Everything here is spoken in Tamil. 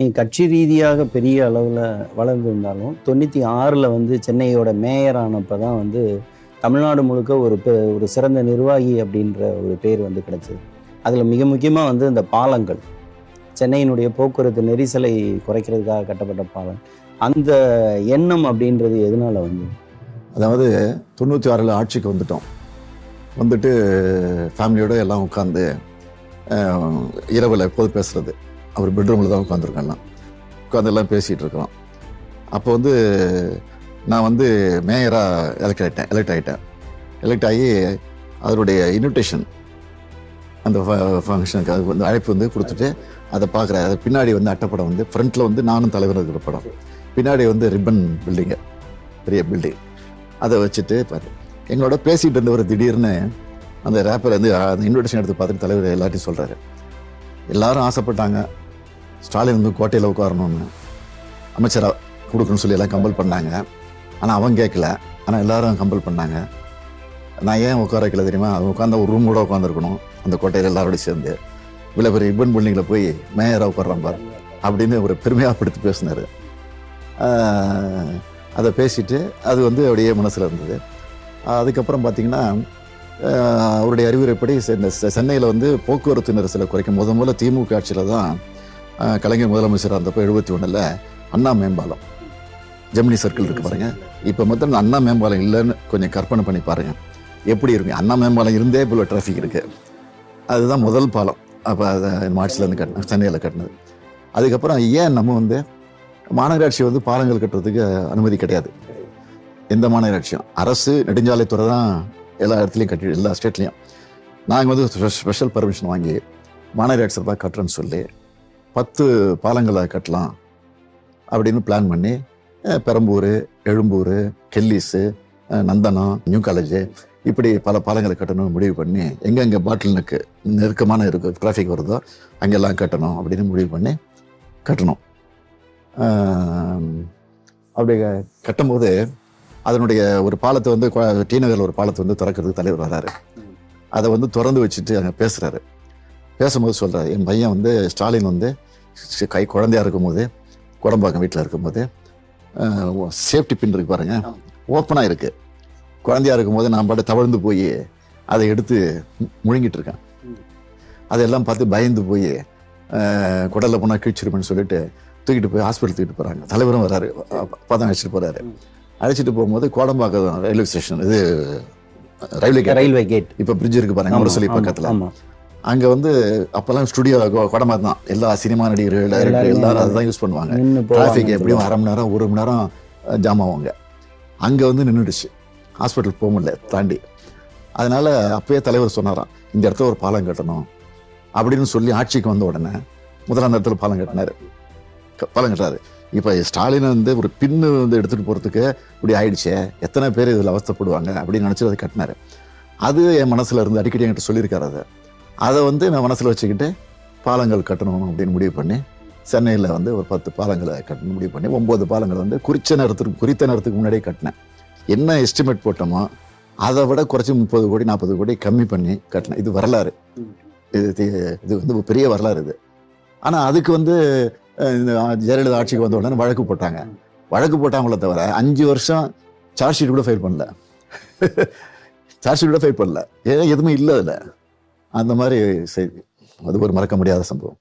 நீங்க கட்சி ரீதியாக பெரிய அளவுல வளர்ந்திருந்தாலும், 96ல வந்து சென்னையோட மேயர் ஆனப்ப தான் வந்து தமிழ்நாடு முழுக்க ஒரு சிறந்த நிர்வாகி அப்படின்ற ஒரு பேர் வந்து கிடைச்சது. அதுல மிக முக்கியமா வந்து இந்த பாலங்கள். சென்னையினுடைய போக்குவரத்து நெரிசலை குறைக்கிறதுக்காக கட்டப்பட்ட பாலம். அந்த எண்ணம் அப்படின்றது எதனால வந்தது? அதாவது 96ல் ஆட்சிக்கு வந்துட்டோம். வந்துட்டு ஃபேமிலியோட எல்லாம் உட்காந்து இரவில் எப்போது பேசுறது, அவர் பெட்ரூமில் தான் உட்காந்துருக்கேன்லாம் உட்காந்து எல்லாம் பேசிகிட்டு இருக்கிறோம். அப்போ வந்து நான் வந்து மேயராக எலெக்ட் ஆகி அதனுடைய இன்விடேஷன் அந்த ஃபங்க்ஷனுக்கு அது வந்து அழைப்பு வந்து கொடுத்துட்டு அதை பார்க்குறேன். அது பின்னாடி வந்து அட்டைப்படம் வந்து ஃப்ரண்ட்டில் வந்து நானும் தலைவர் இருக்கிற படம், பின்னாடி வந்து ரிப்பன் பில்டிங்கு, பெரிய பில்டிங், அதை வச்சுட்டு பாரு எங்களோட பேசிகிட்டு இருந்தவர் திடீர்னு அந்த ரேப்பர் வந்து அந்த இன்விடேஷன் எடுத்து பார்த்துட்டு தலைவர் எல்லாத்தையும் சொல்கிறாரு. எல்லாரும் ஆசைப்பட்டாங்க ஸ்டாலின் வந்து கோட்டையில் உட்காரணும்னு, அமைச்சராக கொடுக்கணும்னு சொல்லி எல்லாம் கம்பல் பண்ணாங்க. ஆனால் அவன் கேட்கல, ஆனால் எல்லாரும் கம்பல் பண்ணாங்க. நான் ஏன் உட்கார வைக்கல தெரியுமா? அவன் உட்காந்த ஒரு ரூம் கூட உட்காந்துருக்கணும் அந்த கோட்டையில் எல்லாரோடையும் சேர்ந்து. இவ்வளோ பெரிய ரிப்பன் பில்டிங்கில் போய் மேயராக உட்கார்றான் பார் அப்படின்னு ஒரு பெருமையாக படுத்து பேசினார். அதை பேசிட்டு அது வந்து அப்படியே மனசில் இருந்தது. அதுக்கப்புறம் பார்த்திங்கன்னா அவருடைய அறிவுரைப்படி சென்னையில் வந்து போக்குவரத்து நெரிசலை குறைக்கும் முதல்ல திமுக ஆட்சியில் தான் கலைஞர் முதலமைச்சர் இருந்தப்போ 71ல் அண்ணா மேம்பாலம், ஜெமினி சர்க்கிள் இருக்குது பாருங்கள். இப்போ மொத்தம் அண்ணா மேம்பாலம் இல்லைன்னு கொஞ்சம் கற்பனை பண்ணி பாருங்கள் எப்படி இருக்கு. அண்ணா மேம்பாலம் இருந்தே இவ்வளோ டிராஃபிக் இருக்குது. அதுதான் முதல் பாலம். அப்போ அதை மார்ச்லேருந்து கட்டினது, சென்னையில் கட்டினது. அதுக்கப்புறம் ஏன் நம்ம வந்து மாநகராட்சி வந்து பாலங்கள் கட்டுறதுக்கு அனுமதி கிடையாது. எந்த மாநகராட்சியும் அரசு நெடுஞ்சாலைத்துறை தான் எல்லா இடத்துலையும் கட்டி, எல்லா ஸ்டேட்லேயும். நாங்கள் வந்து ஸ்பெஷல் பர்மிஷன் வாங்கி மாநகராட்சி சார்பாக கட்டுறேன்னு சொல்லி 10 பாலங்களை கட்டலாம் அப்படின்னு பிளான் பண்ணி பெரம்பூர், எழும்பூர், கெல்லிஸு, நந்தனம், நியூ காலேஜு, இப்படி பல பாலங்களை கட்டணும்னு முடிவு பண்ணி எங்கெங்கே பாட்டில் நெருக்கமான டிராஃபிக் வருதோ அங்கெல்லாம் கட்டணும் அப்படின்னு முடிவு பண்ணி கட்டணும். அப்படி கட்டும்போது அதனுடைய ஒரு பாலத்தை வந்து டி நகரில் ஒரு பாலத்தை வந்து திறக்கிறதுக்கு தலைவர் வராரு. அதை வந்து திறந்து வச்சுட்டு அங்கே பேசுகிறாரு. பேசும்போது சொல்கிறார், என் பையன் வந்து ஸ்டாலின் வந்து குழந்தையாக இருக்கும்போது, குடம்பாக்கம் வீட்டில் இருக்கும்போது சேஃப்டி பின் இருக்கு பாருங்க, ஓப்பனாக இருக்குது. குழந்தையாக இருக்கும்போது நான் பாட்டு தவழ்ந்து போய் அதை எடுத்து முழுங்கிட்டு இருக்கேன். அதெல்லாம் பார்த்து பயந்து போய் குடலில் போனால் கிழிச்சிருப்பேன்னு சொல்லிட்டு தூக்கிட்டு போய் ஹாஸ்பிட்டல் தூக்கிட்டு போகிறாங்க. தலைவரும் வராரு, அப்போ அழைச்சிட்டு போகிறாரு. அழைச்சிட்டு போகும்போது கோடம்பாக்கம் ரயில்வே ஸ்டேஷன், இது ரயில்வே கேட், இப்போ பிரிட்ஜ் இருக்கு பாருங்க, ஒரு சொல்லி பக்கத்தில். அங்கே வந்து அப்போல்லாம் ஸ்டுடியோ கோடம்பாக்கம் தான். எல்லா சினிமா நடிகர்கள், டைரக்டர் எல்லாரும் அதை தான் யூஸ் பண்ணுவாங்க. டிராஃபிக் எப்படியும் அரை மணி நேரம் 1 மணி நேரம் ஜாம் ஆவாங்க. அங்கே வந்து நின்றுடுச்சு, ஹாஸ்பிட்டல் போக முடியல தாண்டி. அதனால அப்பயே தலைவர் சொன்னாராம், இந்த இடத்துல ஒரு பாலம் கட்டணும் அப்படின்னு சொல்லி ஆட்சிக்கு வந்த உடனே முதலாம் இடத்துல பாலம் கட்டுறாரு. இப்போ ஸ்டாலினை வந்து ஒரு பின்னு வந்து எடுத்துகிட்டு போகிறதுக்கு இப்படி ஆயிடுச்சே, எத்தனை பேர் இதில் அவஸ்தைப்படுவாங்க அப்படின்னு நினச்சி அதை கட்டினார். அது என் மனசில் இருந்து அடிக்கடி என்கிட்ட சொல்லியிருக்காரு. அதை வந்து நான் மனசில் வச்சுக்கிட்டு பாலங்கள் கட்டணும் அப்படின்னு முடிவு பண்ணி சென்னையில் வந்து ஒரு 10 பாலங்களை கட்டணும் முடிவு பண்ணி 9 பாலங்கள் வந்து குறித்த நேரத்துக்கு முன்னாடியே கட்டினேன். என்ன எஸ்டிமேட் போட்டோமோ அதை விட குறைச்சி 30 கோடி 40 கோடி கம்மி பண்ணி கட்டினேன். இது வரலாறு, இது வந்து பெரிய வரலாறு இது. ஆனால் அதுக்கு வந்து இந்த ஜெயலலிதா ஆட்சிக்கு வந்த உடனே வழக்கு போட்டாங்களே தவிர 5 வருஷம் சார்ஜ் ஷீட் கூட ஃபைல் பண்ணல. ஏன்னா எதுவுமே இல்லை அதில். அந்த மாதிரி செய்தி, அது ஒரு மறக்க முடியாத சம்பவம்.